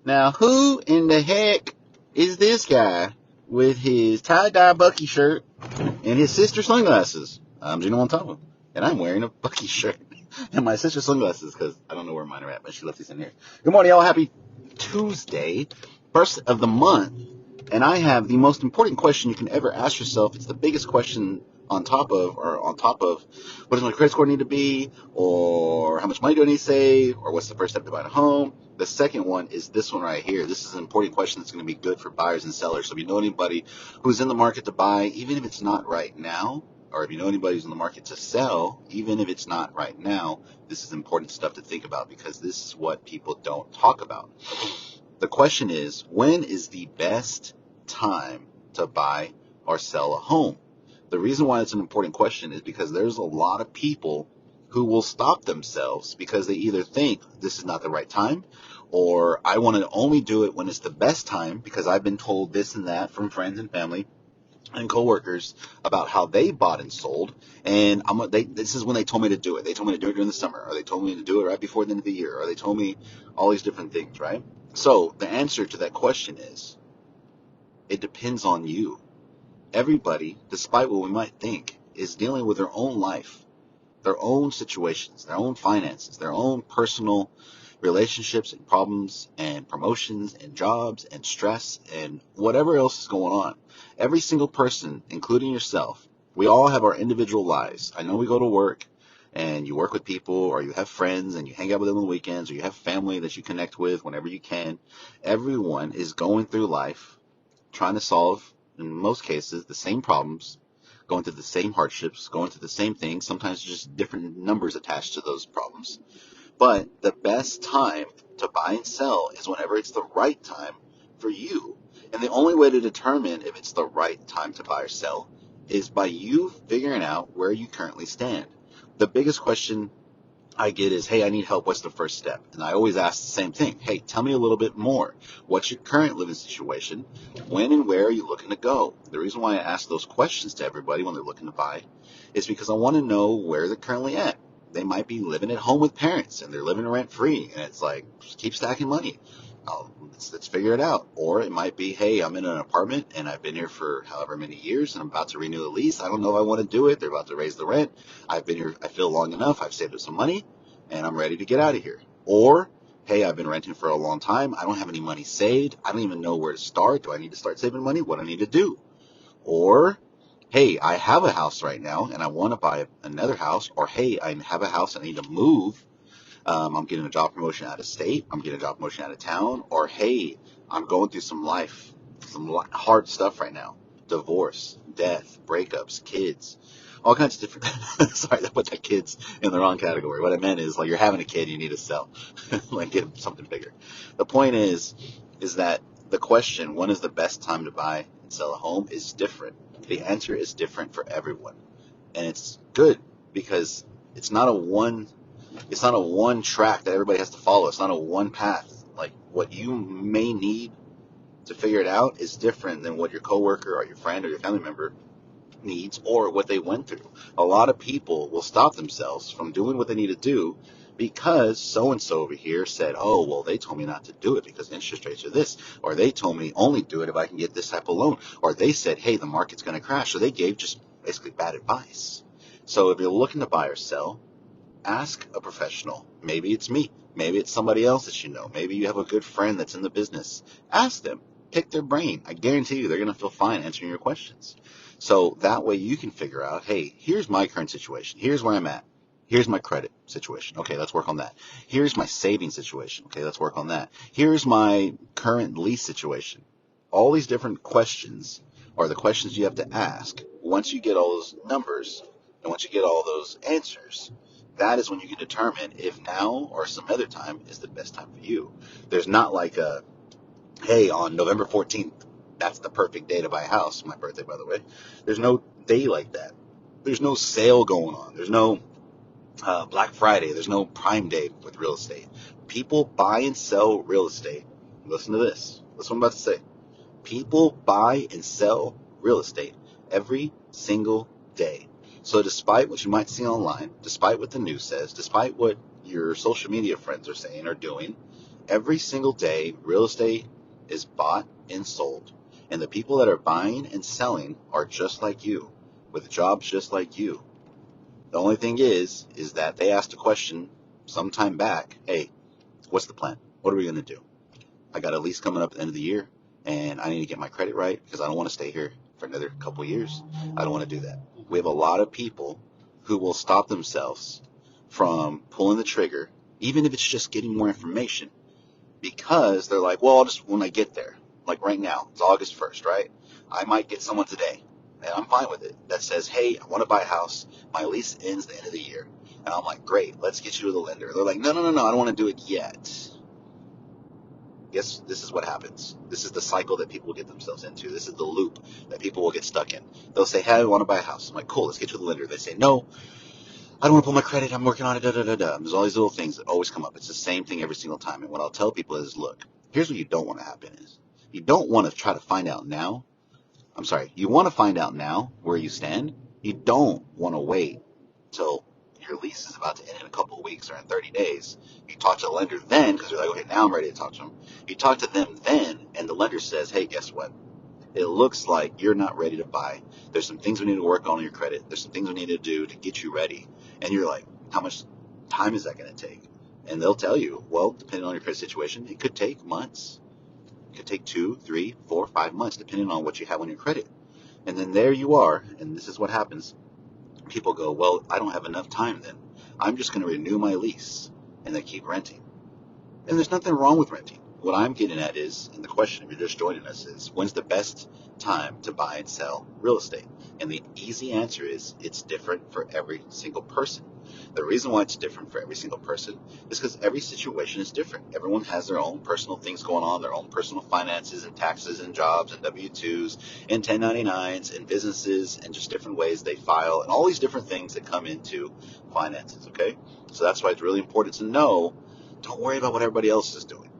Now, who in the heck is this guy with his tie-dye Bucky shirt and his sister's sunglasses? You know what I'm talking about. And I'm wearing a Bucky shirt and my sister's sunglasses because I don't know where mine are at, but she left these in here. Good morning, y'all. Happy Tuesday, first of the month. And I have the most important question you can ever ask yourself. It's the biggest question on top of what does my credit score need to be, or how much money do I need to save, or what's the first step to buying a home. The second one is this one right here. This is an important question that's going to be good for buyers and sellers. So if you know anybody who's in the market to buy, even if it's not right now, or if you know anybody who's in the market to sell, even if it's not right now, this is important stuff to think about because this is what people don't talk about. The question is, when is the best time to buy or sell a home? The reason why it's an important question is because there's a lot of people who will stop themselves because they either think this is not the right time, or I want to only do it when it's the best time because I've been told this and that from friends and family and coworkers about how they bought and sold, and this is when they told me to do it. They told me to do it during the summer, or they told me to do it right before the end of the year, or they told me all these different things, right? So the answer to that question is, it depends on you. Everybody, despite what we might think, is dealing with their own life, their own situations, their own finances, their own personal relationships and problems and promotions and jobs and stress and whatever else is going on. Every single person, including yourself, we all have our individual lives. I know we go to work and you work with people, or you have friends and you hang out with them on the weekends, or you have family that you connect with whenever you can. Everyone is going through life trying to solve, in most cases, the same problems, going through the same hardships, going through the same things, sometimes just different numbers attached to those problems. But the best time to buy and sell is whenever it's the right time for you. And the only way to determine if it's the right time to buy or sell is by you figuring out where you currently stand. The biggest question I get is, hey, I need help. What's the first step? And I always ask the same thing. Hey, tell me a little bit more. What's your current living situation? When and where are you looking to go? The reason why I ask those questions to everybody when they're looking to buy is because I want to know where they're currently at. They might be living at home with parents and they're living rent free, and it's like, just keep stacking money. Let's figure it out. Or it might be, hey, I'm in an apartment and I've been here for however many years and I'm about to renew a lease. I don't know if I want to do it. They're about to raise the rent. I've been here, I feel long enough. I've saved up some money and I'm ready to get out of here. Or, hey, I've been renting for a long time. I don't have any money saved. I don't even know where to start. Do I need to start saving money? What do I need to do? Or, hey, I have a house right now and I want to buy another house. Or, hey, I have a house and I need to move. I'm getting a job promotion out of state. I'm getting a job promotion out of town. Or, hey, I'm going through some hard stuff right now. Divorce, death, breakups, kids, all kinds of different. Sorry, I put that kids in the wrong category. What I meant is, like, you're having a kid, you need to sell, like, get something bigger. The point is that the question, when is the best time to buy and sell a home, is different. The answer is different for everyone, and it's good because it's not a one it's not a one track that everybody has to follow. It's not a one path. Like, what you may need to figure it out is different than what your coworker or your friend or your family member needs or what they went through. A lot of people will stop themselves from doing what they need to do because so-and-so over here said, oh, well, they told me not to do it because interest rates are this, or they told me only do it if I can get this type of loan, or they said, hey, the market's going to crash. So they gave just basically bad advice. So if you're looking to buy or sell, ask a professional. Maybe it's me. Maybe it's somebody else that you know. Maybe you have a good friend that's in the business. Ask them. Pick their brain. I guarantee you they're going to feel fine answering your questions. So that way you can figure out, hey, here's my current situation. Here's where I'm at. Here's my credit situation. Okay, let's work on that. Here's my saving situation. Okay, let's work on that. Here's my current lease situation. All these different questions are the questions you have to ask. Once you get all those numbers and once you get all those answers, that is when you can determine if now or some other time is the best time for you. There's not like a, hey, on November 14th, that's the perfect day to buy a house. My birthday, by the way. There's no day like that. There's no sale going on. There's no Black Friday. There's no Prime Day with real estate. People buy and sell real estate. Listen to this. That's what I'm about to say. People buy and sell real estate every single day. So despite what you might see online, despite what the news says, despite what your social media friends are saying or doing, Every single day, real estate is bought and sold. And the people that are buying and selling are just like you, with jobs just like you. The only thing is that they asked a question some time back. Hey, what's the plan? What are we going to do? I got a lease coming up at the end of the year, and I need to get my credit right because I don't want to stay here for another couple of years. I don't want to do that. We have a lot of people who will stop themselves from pulling the trigger, even if it's just getting more information, because they're like, well, I'll just when I get there. Like right now, it's August 1st, right? I might get someone today, and I'm fine with it, that says, hey, I want to buy a house. My lease ends the end of the year. And I'm like, great, let's get you to the lender. They're like, no, I don't want to do it yet. Yes, this is what happens. This is the cycle that people get themselves into. This is the loop that people will get stuck in. They'll say, hey, I want to buy a house. I'm like, cool, let's get you to the lender. They say, no, I don't want to pull my credit. I'm working on it. There's all these little things that always come up. It's the same thing every single time. And what I'll tell people is, look, here's what you don't want to happen is you don't want to try to find out now. I'm sorry. You want to find out now where you stand. You don't want to wait till your lease is about to end in a couple of weeks or in 30 days. You talk to the lender then because you're like, okay, now I'm ready to talk to them. You talk to them then, and the lender says, hey, guess what? It looks like you're not ready to buy. There's some things we need to work on your credit. There's some things we need to do to get you ready. And you're like, how much time is that going to take? And they'll tell you, well, depending on your credit situation, it could take months. It could take 2, 3, 4, 5 months, depending on what you have on your credit. And then there you are, and this is what happens. People go, well, I don't have enough time then. I'm just going to renew my lease. And they keep renting. And there's nothing wrong with renting. What I'm getting at is, and the question if you're just joining us is, when's the best time to buy and sell real estate? And the easy answer is, it's different for every single person. The reason why it's different for every single person is because every situation is different. Everyone has their own personal things going on, their own personal finances and taxes and jobs and W-2s and 1099s and businesses and just different ways they file and all these different things that come into finances, okay? So that's why it's really important to know, don't worry about what everybody else is doing.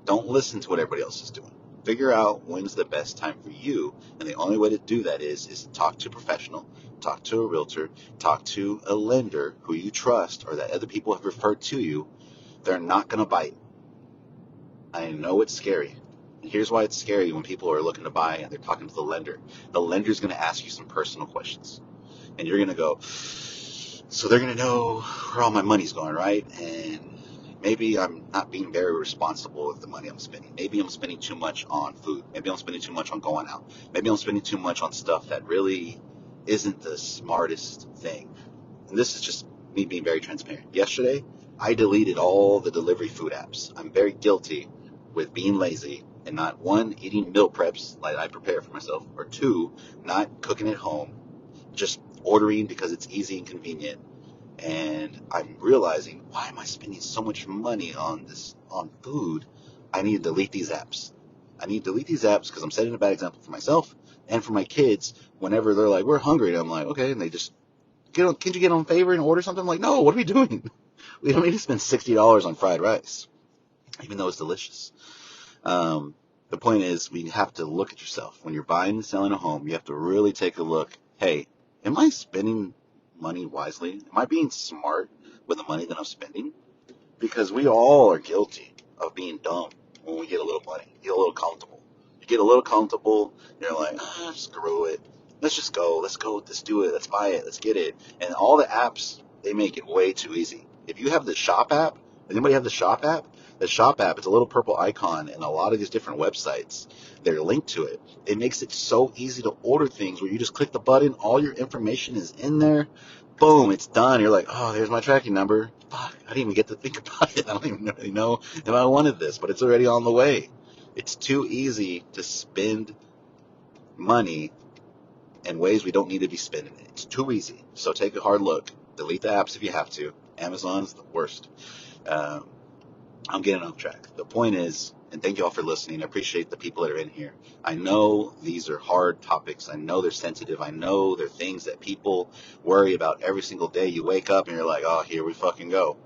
Don't listen to what everybody else is doing. Figure out when's the best time for you, and the only way to do that is talk to a professional, talk to a realtor, talk to a lender who you trust or that other people have referred to you. They're not going to bite. I know it's scary. And here's why it's scary when people are looking to buy and they're talking to the lender. The lender's going to ask you some personal questions, and you're going to go, so they're going to know where all my money's going, right? And maybe I'm not being very responsible with the money I'm spending. Maybe I'm spending too much on food. Maybe I'm spending too much on going out. Maybe I'm spending too much on stuff that really isn't the smartest thing. And this is just me being very transparent. Yesterday, I deleted all the delivery food apps. I'm very guilty with being lazy and not, 1, eating meal preps like I prepare for myself, or 2, not cooking at home, just ordering because it's easy and convenient. And I'm realizing, why am I spending so much money on food? I need to delete these apps. I need to delete these apps because I'm setting a bad example for myself and for my kids. Whenever they're like, we're hungry, and I'm like, okay, and they just can't you get on favor and order something? I'm like, no, what are we doing? We don't need to spend $60 on fried rice, even though it's delicious. The point is, we have to look at yourself when you're buying and selling a home. You have to really take a look. Hey, am I spending money wisely? Am I being smart with the money that I'm spending? Because we all are guilty of being dumb when we get a little money, get a little comfortable. You get a little comfortable, you're like, screw it. Let's just go. Let's do it. Let's buy it. Let's get it. And all the apps, they make it way too easy. If you have the Shop app, anybody have the Shop app? The Shop app, it's a little purple icon, and a lot of these different websites, they're linked to it. It makes it so easy to order things where you just click the button, all your information is in there, boom, it's done. You're like, oh, there's my tracking number. Fuck, I didn't even get to think about it. I don't even really know if I wanted this, but it's already on the way. It's too easy to spend money in ways we don't need to be spending it. It's too easy. So take a hard look. Delete the apps if you have to. Amazon's the worst. I'm getting off track. The point is, and thank you all for listening. I appreciate the people that are in here. I know these are hard topics. I know they're sensitive. I know they're things that people worry about every single day. You wake up and you're like, oh, here we fucking go.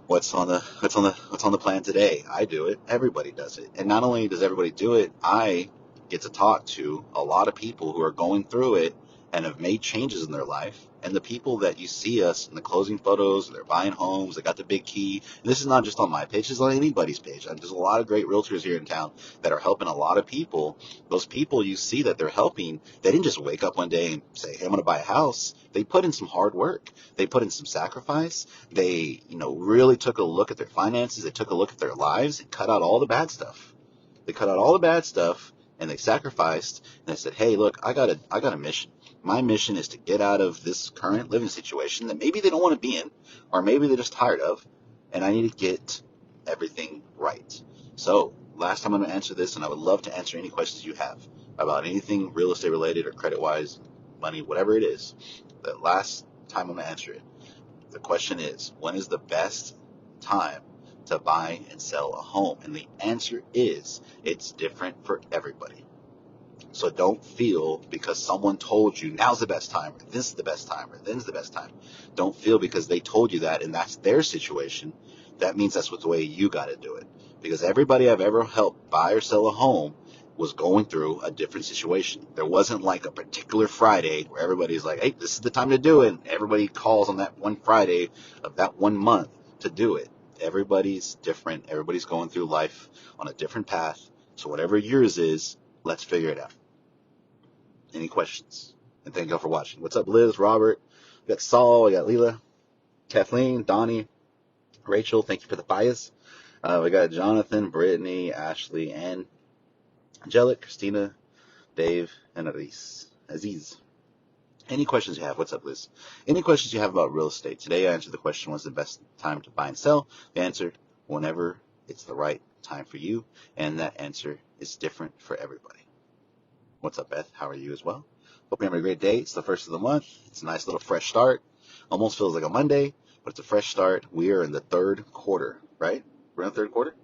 What's on the plan today? I do it. Everybody does it. And not only does everybody do it, I get to talk to a lot of people who are going through it and have made changes in their life. And the people that you see us in the closing photos, they're buying homes, they got the big key. And this is not just on my page, it's on anybody's page. There's a lot of great realtors here in town that are helping a lot of people. Those people you see that they're helping, they didn't just wake up one day and say, hey, I'm going to buy a house. They put in some hard work. They put in some sacrifice. They, really took a look at their finances. They took a look at their lives and cut out all the bad stuff. They cut out all the bad stuff and they sacrificed and they said, hey, look, I got a mission. My mission is to get out of this current living situation that maybe they don't want to be in, or maybe they're just tired of, and I need to get everything right. So, last time I'm going to answer this, and I would love to answer any questions you have about anything real estate related or credit-wise, money, whatever it is. The last time I'm going to answer it. The question is, when is the best time to buy and sell a home? And the answer is, it's different for everybody. So don't feel because someone told you now's the best time, or this is the best time, or then's the best time. Don't feel because they told you that and that's their situation, that means that's what the way you got to do it. Because everybody I've ever helped buy or sell a home was going through a different situation. There wasn't like a particular Friday where everybody's like, hey, this is the time to do it. And everybody calls on that one Friday of that 1 month to do it. Everybody's different. Everybody's going through life on a different path. So whatever yours is, let's figure it out. Any questions? And thank y'all for watching. What's up, Liz, Robert? We got Saul, we got Leela, Kathleen, Donnie, Rachel. Thank you for the bias. We got Jonathan, Brittany, Ashley, and Angelic, Christina, Dave, and Aziz. Any questions you have? What's up, Liz? Any questions you have about real estate? Today I answered the question, when's the best time to buy and sell? The answer, whenever it's the right time for you. And that answer is different for everybody. What's up, Beth? How are you as well? Hope you're having a great day. It's the first of the month. It's a nice little fresh start. Almost feels like a Monday, but it's a fresh start. We are in the third quarter, right? We're in the third quarter?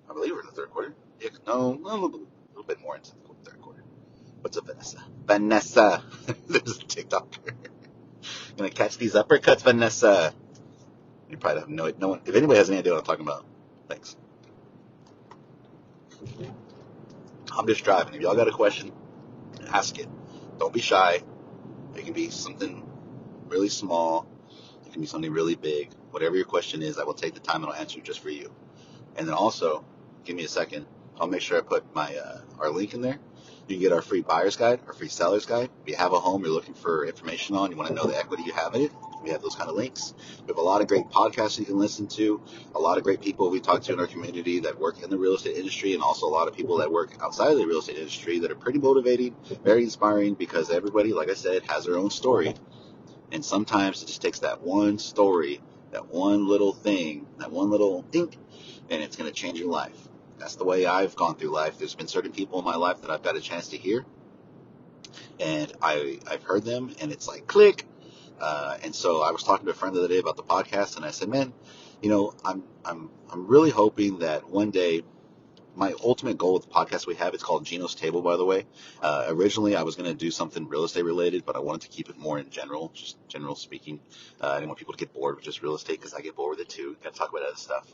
I believe we're in the third quarter. Yeah, no, a little bit more into the third quarter. What's up, Vanessa? Vanessa. There's a TikToker. Gonna catch these uppercuts, Vanessa. You probably have no one. If anybody has any idea what I'm talking about, thanks. I'm just driving. If y'all got a question, ask it. Don't be shy. It can be something really small. It can be something really big. Whatever your question is, I will take the time and I'll answer just for you. And then also, give me a second. I'll make sure I put my our link in there. You can get our free buyer's guide, our free seller's guide. If you have a home you're looking for information on, you want to know the equity you have in it, we have those kind of links. We have a lot of great podcasts you can listen to, a lot of great people we talk to in our community that work in the real estate industry, and also a lot of people that work outside of the real estate industry that are pretty motivating, very inspiring, because everybody, like I said, has their own story. And sometimes it just takes that one story, that one little thing, that one little think, and it's going to change your life. That's the way I've gone through life. There's been certain people in my life that I've got a chance to hear, and I've heard them, and it's like click. And so I was talking to a friend the other day about the podcast, and I said, man, I'm really hoping that one day, my ultimate goal with the podcast we have, it's called Gino's Table, by the way. Originally, I was going to do something real estate related, but I wanted to keep it more in general, just general speaking. I didn't want people to get bored with just real estate because I get bored with it too. Got to talk about other stuff.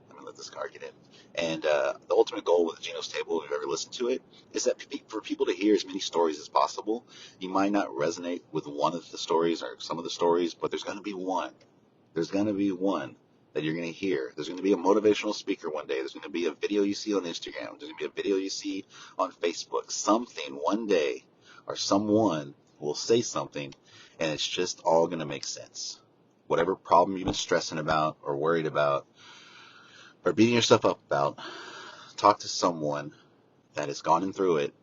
I'm going to let this car get in. And the ultimate goal with Gino's Table, if you've ever listened to it, is that for people to hear as many stories as possible. You might not resonate with one of the stories or some of the stories, but there's going to be one. There's going to be one that you're going to hear. There's going to be a motivational speaker one day. There's going to be a video you see on Instagram. There's going to be a video you see on Facebook. Something one day or someone will say something, and it's just all going to make sense. Whatever problem you've been stressing about or worried about or beating yourself up about, talk to someone that has gone through it,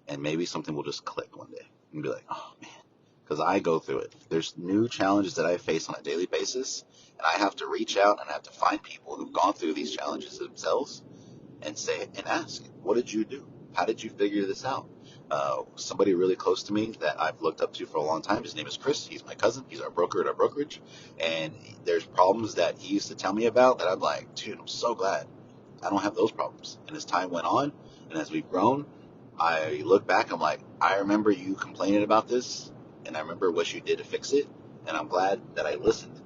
and maybe something will just click one day and be like, oh man, because I go through it. There's new challenges that I face on a daily basis, and I have to reach out and I have to find people who've gone through these challenges themselves and say and ask, what did you do? How did you figure this out? Somebody really close to me that I've looked up to for a long time, his name is Chris. He's my cousin. He's our broker at our brokerage. And there's problems that he used to tell me about that I'm like, dude, I'm so glad I don't have those problems. And as time went on and as we've grown, I look back, I'm like, I remember you complaining about this, and I remember what you did to fix it. And I'm glad that I listened,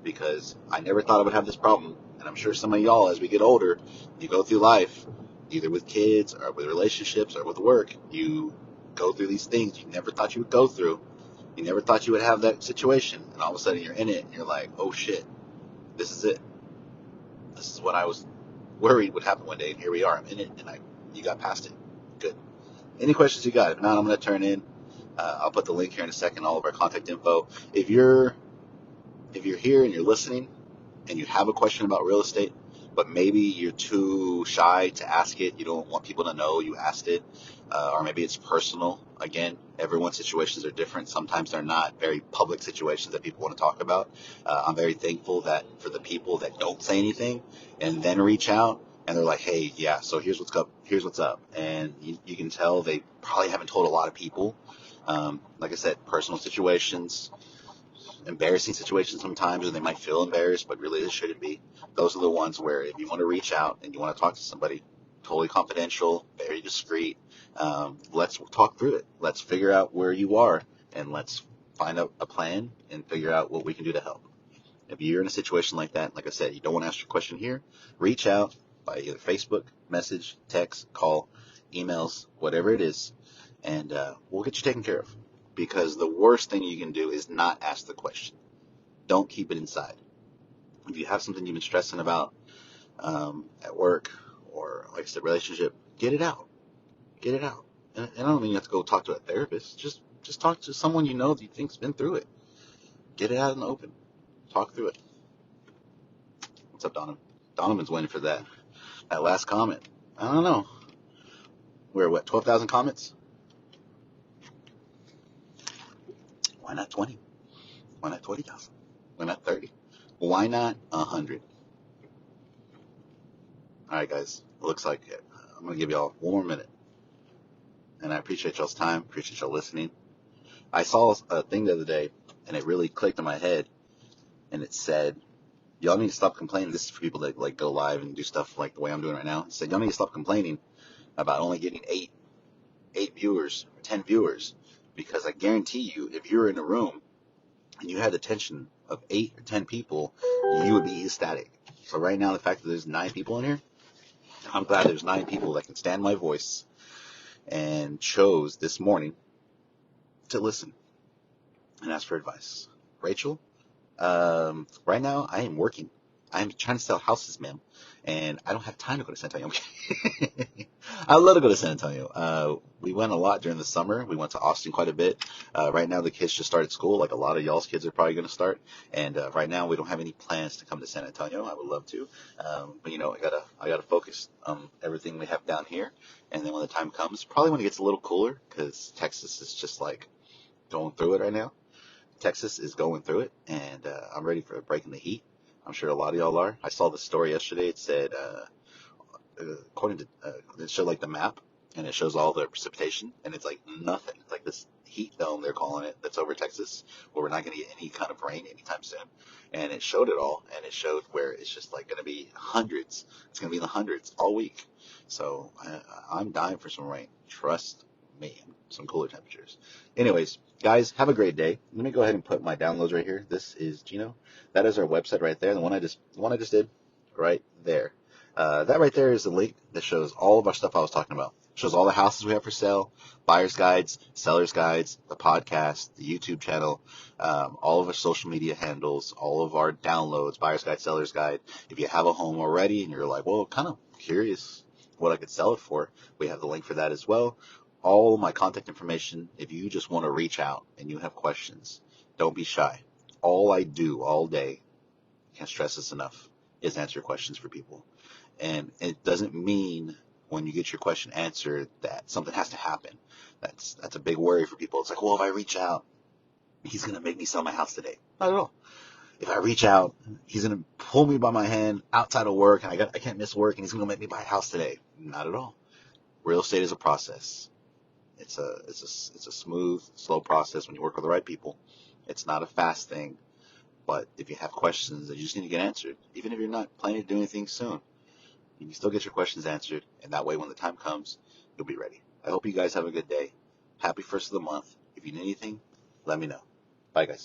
because I never thought I would have this problem. And I'm sure some of y'all, as we get older, you go through life, either with kids or with relationships or with work, you go through these things you never thought you would go through. You never thought you would have that situation, and all of a sudden you're in it, and you're like, oh shit, this is it. This is what I was worried would happen one day, and here we are. I'm in it, and you got past it. Good. Any questions you got? If not, I'm going to turn in. I'll put the link here in a second, all of our contact info. If you're here and you're listening and you have a question about real estate, but maybe you're too shy to ask it, you don't want people to know you asked it, or maybe it's personal. Again, everyone's situations are different. Sometimes they're not very public situations that people want to talk about. I'm very thankful that for the people that don't say anything and then reach out and they're like, hey, yeah, so here's what's up. Here's what's up. And you can tell they probably haven't told a lot of people. Like I said, personal situations, embarrassing situations sometimes, and they might feel embarrassed, but really they shouldn't be. Those are the ones where if you want to reach out and you want to talk to somebody, totally confidential, very discreet, let's talk through it. Let's figure out where you are, and let's find out a plan and figure out what we can do to help. If you're in a situation like that, like I said, you don't want to ask your question here, reach out by either Facebook, message, text, call, emails, whatever it is, and we'll get you taken care of. Because the worst thing you can do is not ask the question. Don't keep it inside. If you have something you've been stressing about at work or, like I said, relationship, get it out. Get it out. And I don't mean you have to go talk to a therapist. Just talk to someone you know that you think's been through it. Get it out in the open. Talk through it. What's up, Donovan? Donovan's waiting for that last comment. I don't know. We're 12,000 comments? Why not 20? Why not 20,000? Why not 30? Why not 100? All right, guys. It looks like it. I'm going to give y'all one more minute. And I appreciate y'all's time. Appreciate y'all listening. I saw a thing the other day, and it really clicked in my head. And it said, y'all need to stop complaining. This is for people that go live and do stuff like the way I'm doing right now. It said, y'all need to stop complaining about only getting 8 viewers or 10 viewers. Because I guarantee you, if you're in a room and you had the attention of 8 or 10 people, you would be ecstatic. So right now, the fact that there's 9 people in here, I'm glad there's 9 people that can stand my voice and chose this morning to listen and ask for advice. Rachel, right now I am working. I'm trying to sell houses, ma'am, and I don't have time to go to San Antonio. I love to go to San Antonio. We went a lot during the summer. We went to Austin quite a bit. Right now the kids just started school, like a lot of y'all's kids are probably going to start. And right now we don't have any plans to come to San Antonio. I would love to, but I gotta focus on everything we have down here. And then when the time comes, probably when it gets a little cooler, because Texas is just like going through it right now. Texas is going through it, and I'm ready for a break in the heat. I'm sure a lot of y'all are. I saw the story yesterday. It said, according to, it showed like the map, and it shows all the precipitation, and it's like nothing. It's like this heat dome, they're calling it, that's over Texas, where we're not going to get any kind of rain anytime soon. And it showed it all, and it showed where it's just like going to be hundreds. It's going to be in the hundreds all week. So I'm dying for some rain. Trust me, some cooler temperatures. Anyways, guys, have a great day. Let me go ahead and put my downloads right here. This is Gino. That is our website right there. The one I just did right there. That right there is the link that shows all of our stuff I was talking about. It shows all the houses we have for sale, buyer's guides, seller's guides, the podcast, the YouTube channel, all of our social media handles, all of our downloads, buyer's guide, seller's guide. If you have a home already and you're like, well, kind of curious what I could sell it for, we have the link for that as well. All my contact information, if you just want to reach out and you have questions, don't be shy. All I do all day, can't stress this enough, is answer questions for people. And it doesn't mean when you get your question answered that something has to happen. That's a big worry for people. It's like, well, if I reach out, he's going to make me sell my house today. Not at all. If I reach out, he's going to pull me by my hand outside of work, and I can't miss work, and he's going to make me buy a house today. Not at all. Real estate is a process. It's a smooth, slow process when you work with the right people. It's not a fast thing, but if you have questions that you just need to get answered, even if you're not planning to do anything soon, you can still get your questions answered, and that way when the time comes, you'll be ready. I hope you guys have a good day. Happy 1st of the month. If you need anything, let me know. Bye, guys.